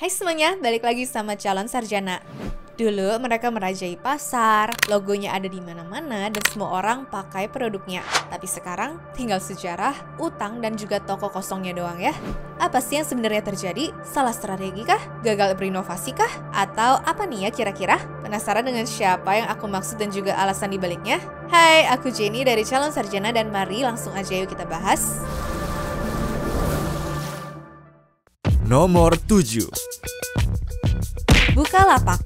Hai semuanya, balik lagi sama calon sarjana. Dulu mereka merajai pasar, logonya ada di mana-mana dan semua orang pakai produknya. Tapi sekarang tinggal sejarah, utang dan juga toko kosongnya doang ya. Apa sih yang sebenarnya terjadi? Salah strategi kah? Gagal berinovasi kah? Atau apa nih ya kira-kira? Penasaran dengan siapa yang aku maksud dan juga alasan dibaliknya? Hai, aku Jenny dari calon sarjana dan mari langsung aja yuk kita bahas. Nomor 7. Bukalapak.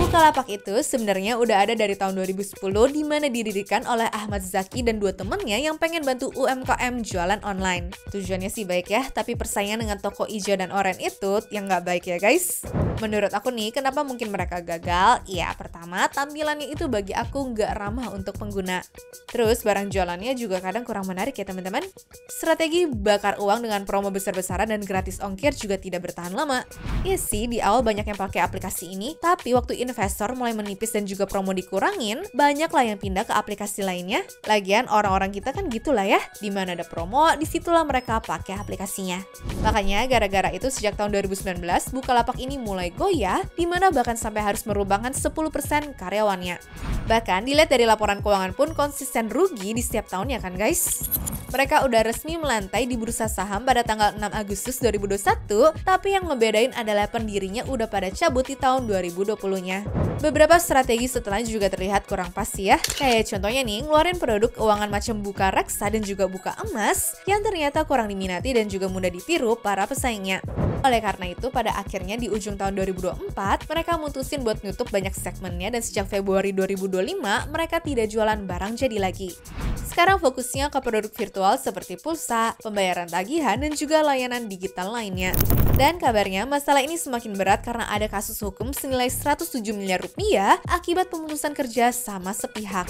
Bukalapak itu sebenarnya udah ada dari tahun 2010 di mana didirikan oleh Ahmad Zaki dan dua temennya yang pengen bantu UMKM jualan online. Tujuannya sih baik ya, tapi persaingan dengan toko hijau dan oranye itu yang nggak baik ya guys. Menurut aku nih, kenapa mungkin mereka gagal? Ya, pertama, tampilannya itu bagi aku nggak ramah untuk pengguna. Terus, barang jualannya juga kadang kurang menarik ya teman-teman. Strategi bakar uang dengan promo besar-besaran dan gratis ongkir juga tidak bertahan lama. Iya sih, di awal banyak yang pakai aplikasi ini, tapi waktu investor mulai menipis dan juga promo dikurangin, banyaklah yang pindah ke aplikasi lainnya. Lagian, orang-orang kita kan gitulah ya. Dimana ada promo, disitulah mereka pakai aplikasinya. Makanya, gara-gara itu sejak tahun 2019, Bukalapak ini mulai goyah, dimana bahkan sampai harus merubahkan 10% karyawannya. Bahkan dilihat dari laporan keuangan pun konsisten rugi di setiap tahunnya kan guys. Mereka udah resmi melantai di bursa saham pada tanggal 6 Agustus 2021, tapi yang ngebedain adalah pendirinya udah pada cabut di tahun 2020-nya. Beberapa strategi setelahnya juga terlihat kurang pasti ya. Kayak contohnya nih, ngeluarin produk keuangan macam buka reksa dan juga buka emas yang ternyata kurang diminati dan juga mudah ditiru para pesaingnya. Oleh karena itu, pada akhirnya di ujung tahun 2024, mereka mutusin buat nutup banyak segmennya dan sejak Februari 2025, mereka tidak jualan barang jadi lagi. Sekarang fokusnya ke produk virtual seperti pulsa, pembayaran tagihan, dan juga layanan digital lainnya. Dan kabarnya, masalah ini semakin berat karena ada kasus hukum senilai 107 miliar rupiah akibat pemutusan kerja sama sepihak.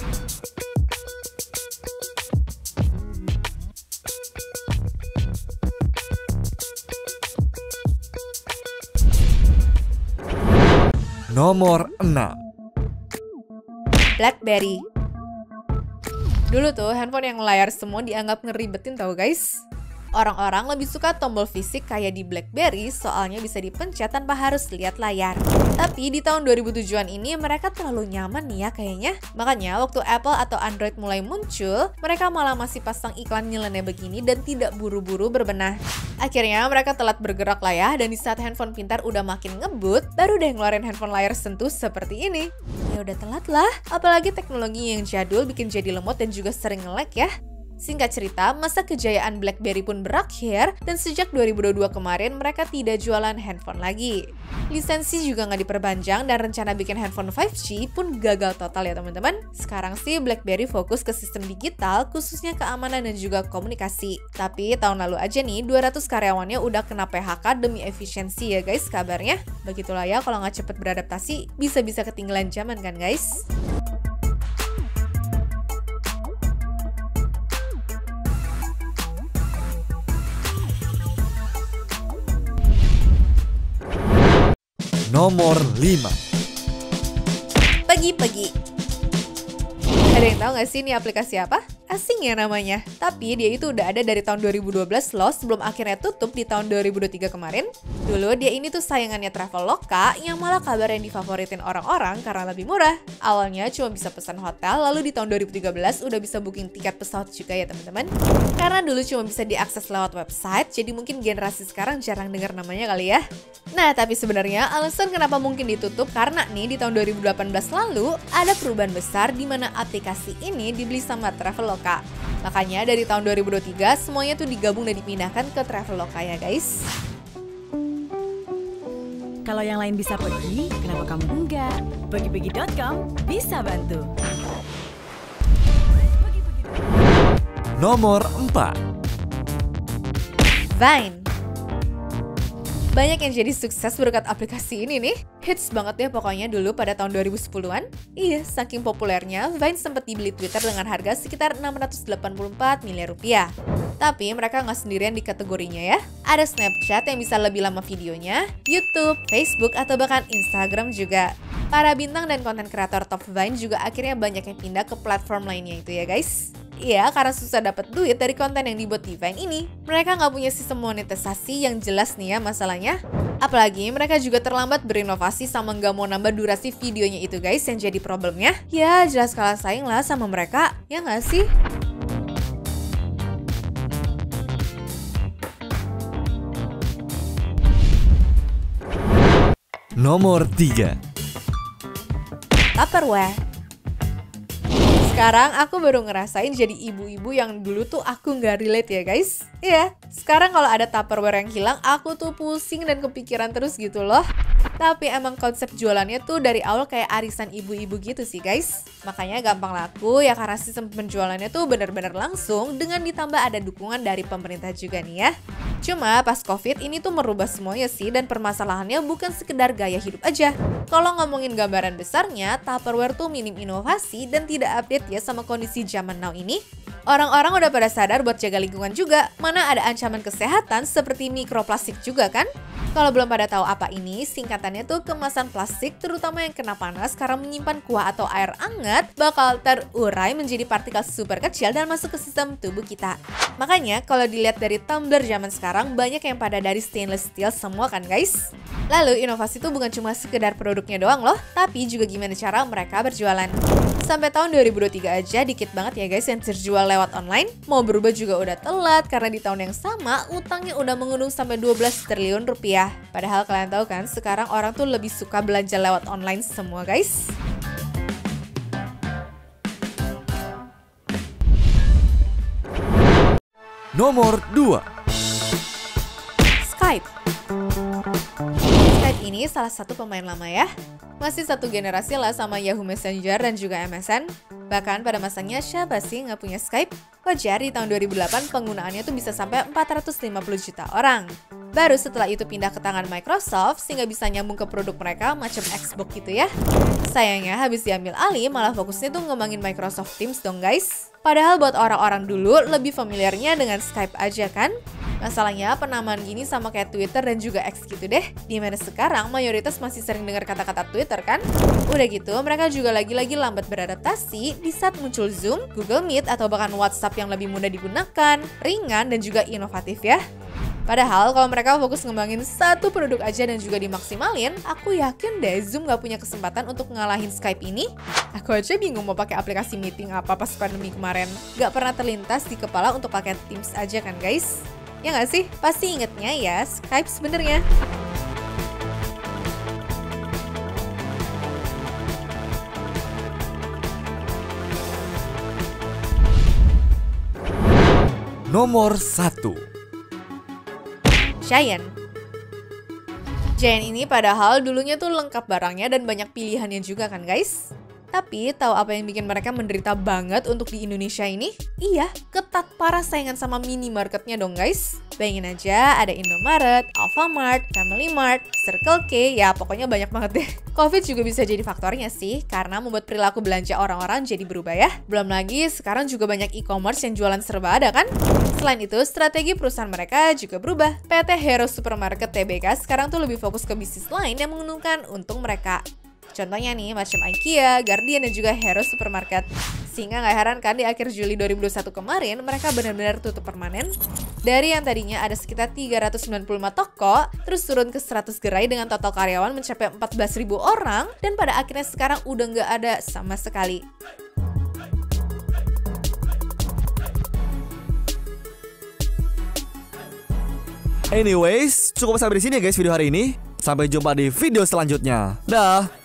Nomor 6. BlackBerry. Dulu tuh handphone yang layar semua dianggap ngeribetin tau guys. Orang-orang lebih suka tombol fisik kayak di BlackBerry soalnya bisa dipencet tanpa harus lihat layar. Tapi di tahun 2007-an ini mereka terlalu nyaman nih ya kayaknya. Makanya waktu Apple atau Android mulai muncul, mereka malah masih pasang iklan nyeleneh begini dan tidak buru-buru berbenah. Akhirnya mereka telat bergerak lah ya, dan di saat handphone pintar udah makin ngebut, baru deh ngeluarin handphone layar sentuh seperti ini. Ya udah telat lah, apalagi teknologi yang jadul bikin jadi lemot dan juga sering nge-lag ya. Singkat cerita, masa kejayaan BlackBerry pun berakhir dan sejak 2022 kemarin mereka tidak jualan handphone lagi. Lisensi juga nggak diperpanjang dan rencana bikin handphone 5G pun gagal total ya teman-teman. Sekarang sih BlackBerry fokus ke sistem digital khususnya keamanan dan juga komunikasi. Tapi tahun lalu aja nih 200 karyawannya udah kena PHK demi efisiensi ya guys kabarnya. Begitulah ya kalau nggak cepet beradaptasi bisa-bisa ketinggalan zaman kan guys. Nomor 5. Pagi-pagi. Ada yang tahu nggak sih ini aplikasi apa? Asing ya namanya. Tapi dia itu udah ada dari tahun 2012 loh sebelum akhirnya tutup di tahun 2023 kemarin. Dulu dia ini tuh sayangannya Traveloka yang malah kabar yang difavoritin orang-orang karena lebih murah. Awalnya cuma bisa pesan hotel, lalu di tahun 2013 udah bisa booking tiket pesawat juga ya teman-teman. Karena dulu cuma bisa diakses lewat website, jadi mungkin generasi sekarang jarang dengar namanya kali ya. Nah, tapi sebenarnya alasan kenapa mungkin ditutup karena nih di tahun 2018 lalu ada perubahan besar di mana aplikasi ini dibeli sama Traveloka. Makanya dari tahun 2023 semuanya tuh digabung dan dipindahkan ke Traveloka ya guys. Kalau yang lain bisa pergi, kenapa kamu enggak? Pegi-pegi.com bisa bantu. Nomor 4. Vine. Banyak yang jadi sukses berkat aplikasi ini nih. Hits banget ya pokoknya dulu pada tahun 2010-an. Iya, saking populernya, Vine sempat dibeli Twitter dengan harga sekitar 684 miliar rupiah. Tapi mereka nggak sendirian di kategorinya ya. Ada Snapchat yang bisa lebih lama videonya, YouTube, Facebook, atau bahkan Instagram juga. Para bintang dan konten kreator top Vine juga akhirnya banyak yang pindah ke platform lainnya itu ya guys. Ya, karena susah dapat duit dari konten yang dibuat Divine ini. Mereka nggak punya sistem monetisasi yang jelas nih ya masalahnya. Apalagi mereka juga terlambat berinovasi sama nggak mau nambah durasi videonya itu guys yang jadi problemnya. Ya, jelas kalah saing lah sama mereka, ya nggak sih? Nomor 3. Tupperware. Sekarang aku baru ngerasain jadi ibu-ibu yang dulu tuh aku nggak relate ya guys. Iya, sekarang kalau ada Tupperware yang hilang, aku tuh pusing dan kepikiran terus gitu loh. Tapi emang konsep jualannya tuh dari awal kayak arisan ibu-ibu gitu sih guys. Makanya gampang laku ya karena sistem penjualannya tuh bener-bener langsung dengan ditambah ada dukungan dari pemerintah juga nih ya. Cuma pas COVID ini tuh merubah semuanya sih dan permasalahannya bukan sekedar gaya hidup aja. Kalau ngomongin gambaran besarnya, Tupperware tuh minim inovasi dan tidak update ya sama kondisi zaman now ini. Orang-orang udah pada sadar buat jaga lingkungan juga, mana ada ancaman kesehatan seperti mikroplastik juga kan? Kalau belum pada tahu apa ini, singkatannya tuh kemasan plastik terutama yang kena panas karena menyimpan kuah atau air hangat bakal terurai menjadi partikel super kecil dan masuk ke sistem tubuh kita. Makanya kalau dilihat dari tumbler zaman sekarang banyak yang pada dari stainless steel semua kan guys? Lalu inovasi itu bukan cuma sekedar produknya doang loh, tapi juga gimana cara mereka berjualan. Sampai tahun 2023 aja dikit banget ya guys yang terjual lewat online. Mau berubah juga udah telat karena di tahun yang sama utangnya udah mengunung sampai 12 triliun rupiah. Padahal kalian tahu kan sekarang orang tuh lebih suka belanja lewat online semua guys. Nomor 2. Skype. Skype ini salah satu pemain lama ya. Masih satu generasi lah sama Yahoo Messenger dan juga MSN. Bahkan pada masanya siapa sih nggak punya Skype? Wajar di tahun 2008 penggunaannya tuh bisa sampai 450 juta orang. Baru setelah itu pindah ke tangan Microsoft sehingga bisa nyambung ke produk mereka macam Xbox gitu ya. Sayangnya habis diambil alih malah fokusnya tuh ngembangin Microsoft Teams dong guys. Padahal buat orang-orang dulu lebih familiarnya dengan Skype aja kan? Masalahnya penamaan gini sama kayak Twitter dan juga X gitu deh. Dimana sekarang mayoritas masih sering dengar kata-kata Twitter kan? Udah gitu mereka juga lagi-lagi lambat beradaptasi di saat muncul Zoom, Google Meet atau bahkan WhatsApp yang lebih mudah digunakan, ringan dan juga inovatif ya. Padahal kalau mereka fokus ngembangin satu produk aja dan juga dimaksimalin, aku yakin deh Zoom gak punya kesempatan untuk ngalahin Skype ini. Aku aja bingung mau pakai aplikasi meeting apa pas pandemi kemarin. Gak pernah terlintas di kepala untuk pakai Teams aja kan guys? Ya gak sih? Pasti ingetnya ya Skype sebenarnya. Nomor 1. Giant. Giant ini padahal dulunya tuh lengkap barangnya dan banyak pilihannya juga kan guys? Tapi tahu apa yang bikin mereka menderita banget untuk di Indonesia ini? Iya, ketat parah saingan sama minimarketnya dong guys. Bayangin aja ada Indomaret, Alfamart, Family Mart, Circle K, ya pokoknya banyak banget deh. Covid juga bisa jadi faktornya sih, karena membuat perilaku belanja orang-orang jadi berubah ya. Belum lagi sekarang juga banyak e-commerce yang jualan serba ada kan? Selain itu, strategi perusahaan mereka juga berubah. PT Hero Supermarket Tbk sekarang tuh lebih fokus ke bisnis lain yang menguntungkan untung mereka. Contohnya nih macam IKEA, Guardian dan juga Hero Supermarket. Sehingga nggak heran kan di akhir Juli 2021 kemarin mereka benar-benar tutup permanen. Dari yang tadinya ada sekitar 395 toko, terus turun ke 100 gerai dengan total karyawan mencapai 14.000 orang dan pada akhirnya sekarang udah nggak ada sama sekali. Anyways, cukup sampai di sini ya guys video hari ini. Sampai jumpa di video selanjutnya. Dah.